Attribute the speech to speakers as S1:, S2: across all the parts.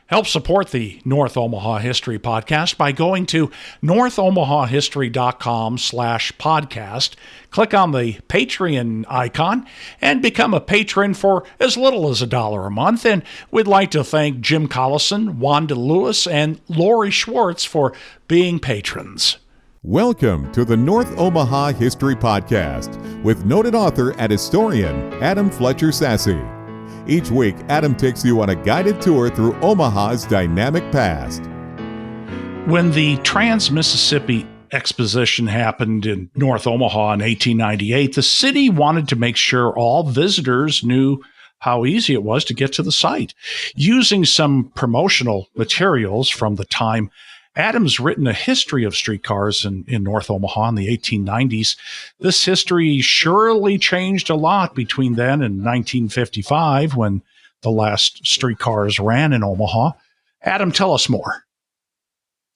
S1: Help support the North Omaha History Podcast by going to northomahahistory.com/podcast. Click on the Patreon icon and become a patron for as little as $1 a month. And we'd like to thank Jim Collison, Wanda Lewis, and Lori Schwartz for being patrons.
S2: Welcome to the North Omaha History Podcast with noted author and historian Adam Fletcher Sassy. Each week, Adam takes you on a guided tour through Omaha's dynamic past.
S1: When the Trans-Mississippi Exposition happened in North Omaha in 1898, the city wanted to make sure all visitors knew how easy it was to get to the site. Using some promotional materials from the time, Adam's written a history of streetcars in North Omaha in the 1890s. This history surely changed a lot between then and 1955, when the last streetcars ran in Omaha. Adam, tell us more.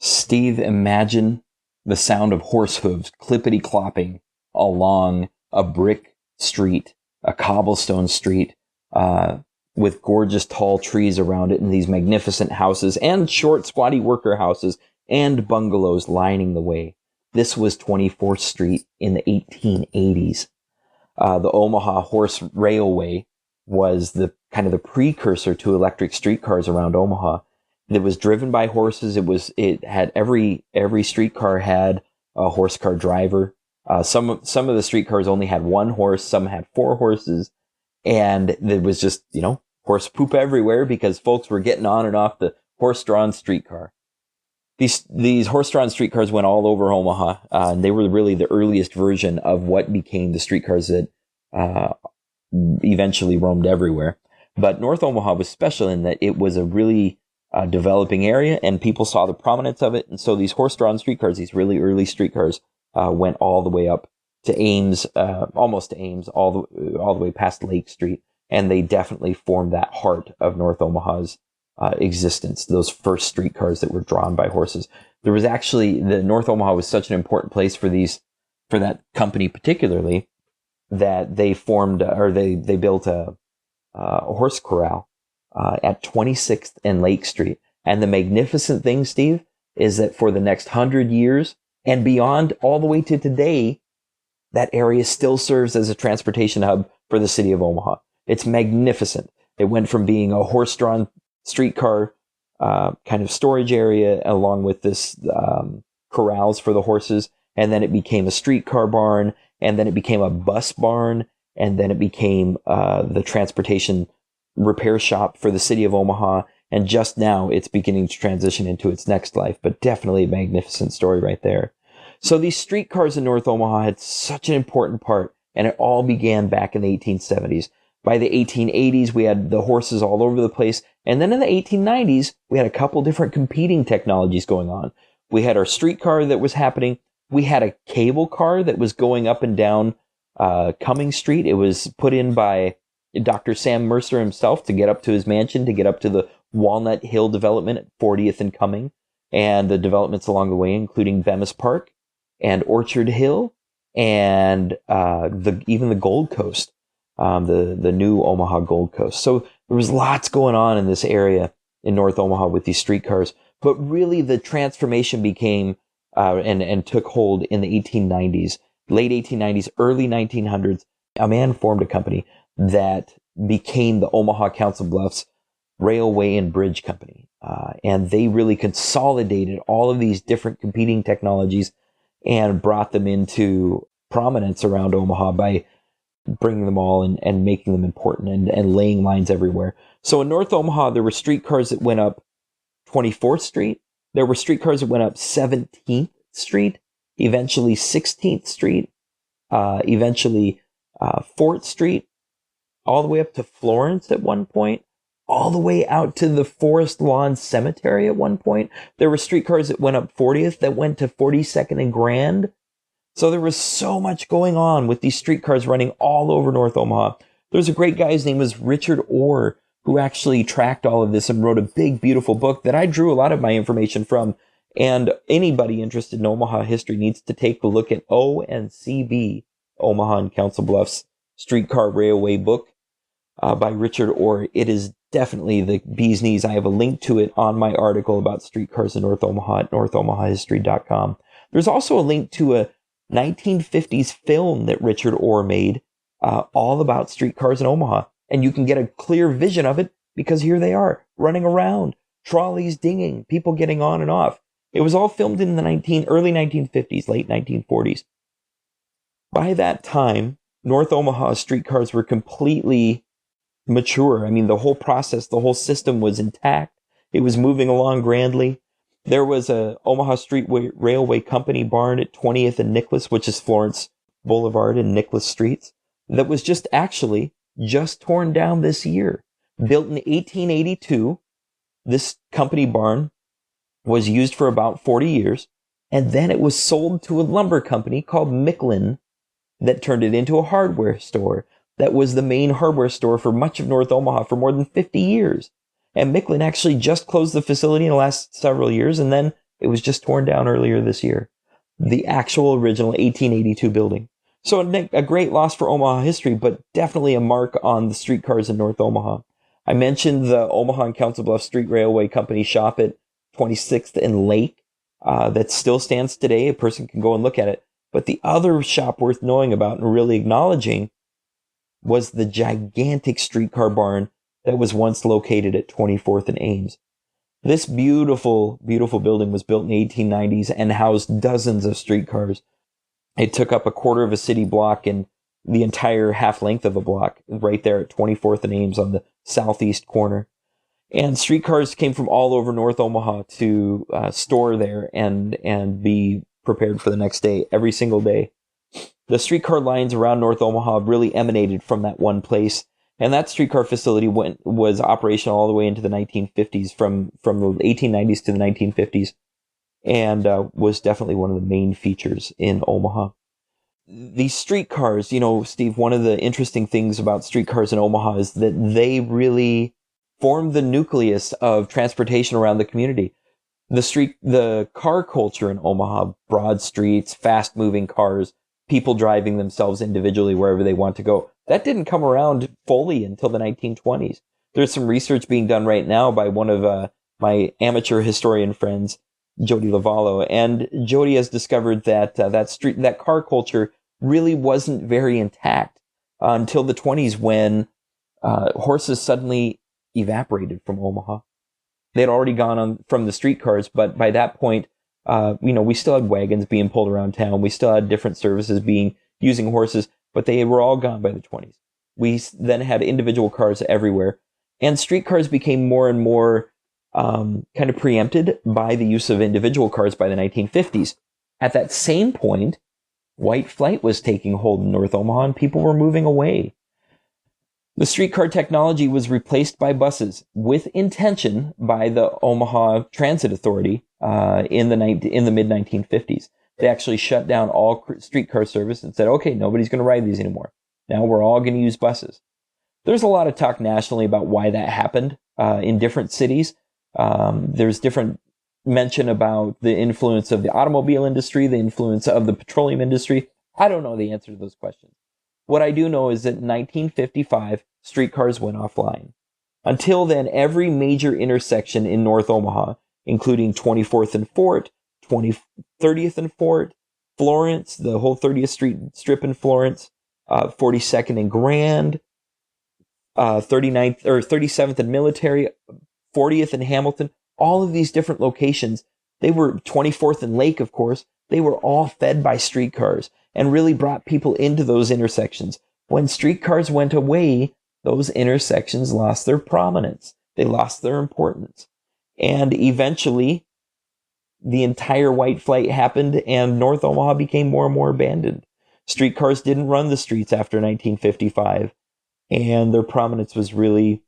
S3: Steve, imagine the sound of horse hooves clippity-clopping along a brick street, a cobblestone street, with gorgeous tall trees around it and these magnificent houses and short, squatty worker houses and bungalows lining the way. This was 24th Street in the 1880s. The Omaha Horse Railway was the kind of the precursor to electric streetcars around Omaha. It was driven by horses. It had every streetcar had a horse car driver. Some of the streetcars only had one horse. Some had four horses, and there was just horse poop everywhere because folks were getting on and off the horse-drawn streetcar. These horse-drawn streetcars went all over Omaha, and they were really the earliest version of what became the streetcars that eventually roamed everywhere. But North Omaha was special in that it was a really developing area, and people saw the prominence of it. And so these horse-drawn streetcars, these really early streetcars, went all the way up to Ames, almost to Ames, all the way past Lake Street. And they definitely formed that heart of North Omaha's existence, those first streetcars that were drawn by horses. There was actually, the North Omaha was such an important place for that company particularly, that they formed, or they built a horse corral at 26th and Lake Street. And the magnificent thing, Steve, is that for the next 100 years and beyond, all the way to today, that area still serves as a transportation hub for the city of Omaha. It's magnificent. It went from being a horse-drawn streetcar kind of storage area, along with this corrals for the horses, and then it became a streetcar barn, and then it became a bus barn, and then it became the transportation repair shop for the city of Omaha, and just now it's beginning to transition into its next life, but definitely a magnificent story right there. So these streetcars in North Omaha had such an important part, and it all began back in the 1870s. By the 1880s, we had the horses all over the place. And then in the 1890s, we had a couple different competing technologies going on. We had our streetcar that was happening. We had a cable car that was going up and down Cumming Street. It was put in by Dr. Sam Mercer himself to get up to his mansion, to get up to the Walnut Hill development at 40th and Cumming, and the developments along the way, including Bemis Park and Orchard Hill, and even the Gold Coast. The new Omaha Gold Coast. So there was lots going on in this area in North Omaha with these streetcars. But really the transformation became and took hold in the 1890s, late 1890s, early 1900s. A man formed a company that became the Omaha Council Bluffs Railway and Bridge Company. And they really consolidated all of these different competing technologies and brought them into prominence around Omaha by bringing them all and making them important and laying lines everywhere. So in North Omaha, there were streetcars that went up 24th Street. There were streetcars that went up 17th Street, eventually 16th Street, eventually 4th Street, all the way up to Florence at one point, all the way out to the Forest Lawn Cemetery at one point. There were streetcars that went up 40th that went to 42nd and Grand. So there was so much going on with these streetcars running all over North Omaha. There's a great guy, his name was Richard Orr, who actually tracked all of this and wrote a big, beautiful book that I drew a lot of my information from. And anybody interested in Omaha history needs to take a look at ONCB, Omaha and Council Bluffs Streetcar Railway book by Richard Orr. It is definitely the bee's knees. I have a link to it on my article about streetcars in North Omaha at northomahahistory.com. There's also a link to a 1950s film that Richard Orr made all about streetcars in Omaha. And you can get a clear vision of it because here they are running around, trolleys dinging, people getting on and off. It was all filmed in the early 1950s, late 1940s. By that time, North Omaha streetcars were completely mature. I mean, the whole process, the whole system was intact. It was moving along grandly. There was a Omaha Street Railway Company barn at 20th and Nicholas, which is Florence Boulevard and Nicholas Streets, that was just torn down this year. Built in 1882, this company barn was used for about 40 years, and then it was sold to a lumber company called Micklin that turned it into a hardware store. That was the main hardware store for much of North Omaha for more than 50 years. And Micklin actually just closed the facility in the last several years, and then it was just torn down earlier this year. The actual original 1882 building. So a great loss for Omaha history, but definitely a mark on the streetcars in North Omaha. I mentioned the Omaha and Council Bluffs Street Railway Company shop at 26th and Lake. That still stands today. A person can go and look at it. But the other shop worth knowing about and really acknowledging was the gigantic streetcar barn that was once located at 24th and Ames. This beautiful, beautiful building was built in the 1890s and housed dozens of streetcars. It took up a quarter of a city block and the entire half length of a block right there at 24th and Ames on the southeast corner. And streetcars came from all over North Omaha to store there and be prepared for the next day, every single day. The streetcar lines around North Omaha really emanated from that one place. And that streetcar facility was operational all the way into the 1950s, from the 1890s to the 1950s, and was definitely one of the main features in Omaha. These streetcars, Steve, one of the interesting things about streetcars in Omaha is that they really formed the nucleus of transportation around the community. The car culture in Omaha, broad streets, fast-moving cars, people driving themselves individually wherever they want to go, that didn't come around fully until the 1920s. There's some research being done right now by one of my amateur historian friends, Jody Lavallo, and Jody has discovered that that car culture really wasn't very intact until the 20s, when horses suddenly evaporated from Omaha. They had already gone on from the streetcars, but by that point, we still had wagons being pulled around town. We still had different services using horses, but they were all gone by the 20s. We then had individual cars everywhere, and streetcars became more and more kind of preempted by the use of individual cars by the 1950s. At that same point, white flight was taking hold in North Omaha, and people were moving away. The streetcar technology was replaced by buses with intention by the Omaha Transit Authority in the mid-1950s. They actually shut down all streetcar service and said, okay, nobody's going to ride these anymore. Now we're all going to use buses. There's a lot of talk nationally about why that happened in different cities. There's different mention about the influence of the automobile industry, the influence of the petroleum industry. I don't know the answer to those questions. What I do know is that in 1955, streetcars went offline. Until then, every major intersection in North Omaha, including 24th and Fort, 30th and Fort, Florence, the whole 30th Street strip in Florence, 42nd and Grand, 39th or 37th and Military, 40th and Hamilton, all of these different locations, they were 24th and Lake, of course, they were all fed by streetcars and really brought people into those intersections. When streetcars went away, those intersections lost their prominence. They lost their importance. And eventually, the entire white flight happened and North Omaha became more and more abandoned. Streetcars didn't run the streets after 1955, and their prominence was really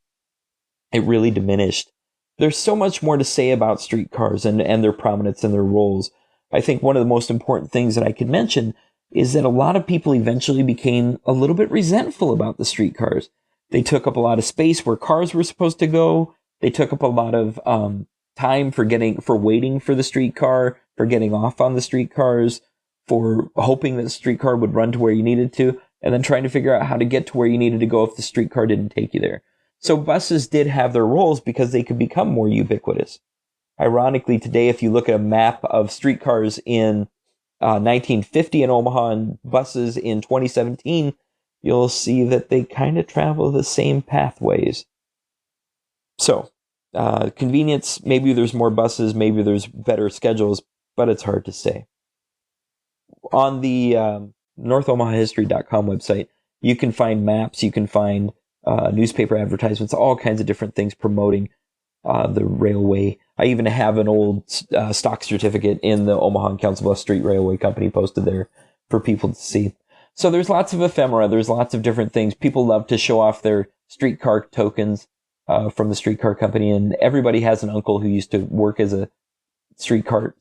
S3: diminished. There's so much more to say about streetcars and their prominence and their roles. I think one of the most important things that I could mention is that a lot of people eventually became a little bit resentful about the streetcars. They took up a lot of space where cars were supposed to go. They took up a lot of time for waiting for the streetcar, for getting off on the streetcars, for hoping that the streetcar would run to where you needed to, and then trying to figure out how to get to where you needed to go if the streetcar didn't take you there. So buses did have their roles because they could become more ubiquitous. Ironically, today, if you look at a map of streetcars in 1950 in Omaha and buses in 2017, you'll see that they kind of travel the same pathways. So, convenience, maybe there's more buses, maybe there's better schedules, but it's hard to say. On the NorthOmahaHistory.com website, you can find maps, you can find newspaper advertisements, all kinds of different things promoting the railway. I even have an old stock certificate in the Omaha and Council Bluffs Street Railway Company posted there for people to see. So there's lots of ephemera, there's lots of different things. People love to show off their streetcar tokens from the streetcar company, and everybody has an uncle who used to work as a streetcar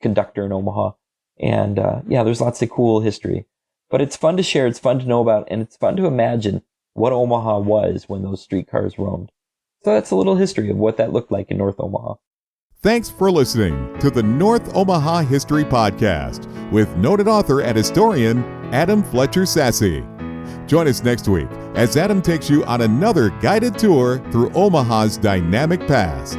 S3: conductor in Omaha. And there's lots of cool history. But it's fun to share, it's fun to know about, and it's fun to imagine what Omaha was when those streetcars roamed. So that's a little history of what that looked like in North Omaha.
S2: Thanks for listening to the North Omaha History Podcast with noted author and historian Adam Fletcher Sassy. Join us next week as Adam takes you on another guided tour through Omaha's dynamic past.